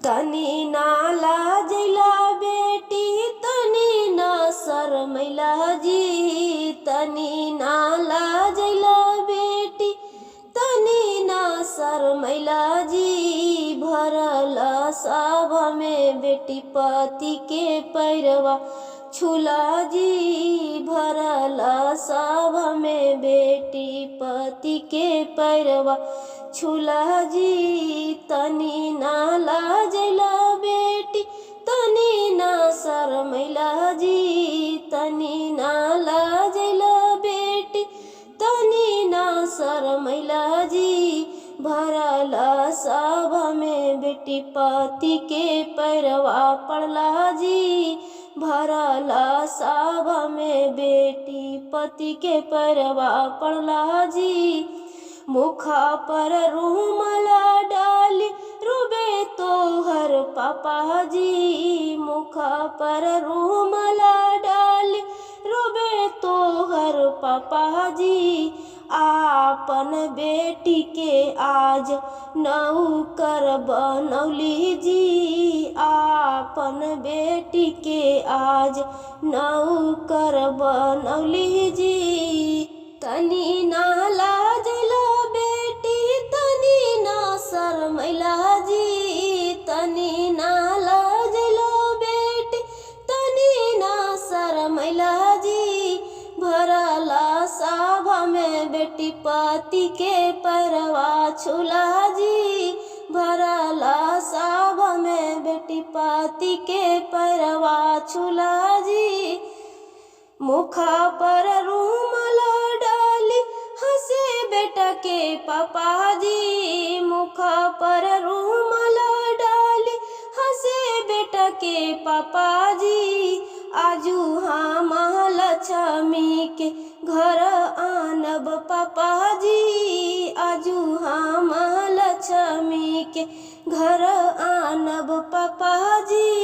तनी ना लाजैला बेटी तनी ना शरमैला जी, तनी ना लाजैला बेटी तनी ना शरमैला जी। भरल सभा में बेटी पति के पैरवा छुला जी, भरल सभा में बेटी पति के पैरवा छुला जी। तनी ना लाजैला बेटी तनी ना शरमैला जी, तनी ना लाजैला बेटी तनी ना शरमैला जी। भरल सभा में बेटी पति के पैरवा पड़ला जी, भरल सभा में बेटी पति के पैरवा पड़ला जी। मुखा पर रुमाला डाली रोबे तोहर पापा जी, मुखा पर रुमाला डाली रोबे तोहर पापा जी। आपन बेटी के आज नौकर बनौली जी, आपन बेटी के आज नौकर बनौली जी। तनी ना लाजैला बेटी तनी ना शरमैला जी, तनी ना लाजैला बेटी तनी ना शरमैला जी। भरल सभा में बेटी पति के पैरवा छुला जी, भरल सभा में बेटी पति के पैरवा छुला जी। मुखा पर रुमाला डाली हंसे बेटा के पापा जी, मुखा पर रुमाला डाली हंसे बेटा के पापा जी। आजू हम लक्ष्मी के घर आनब पापा जी, आजू हम लक्ष्मी के घर आनब पापा जी।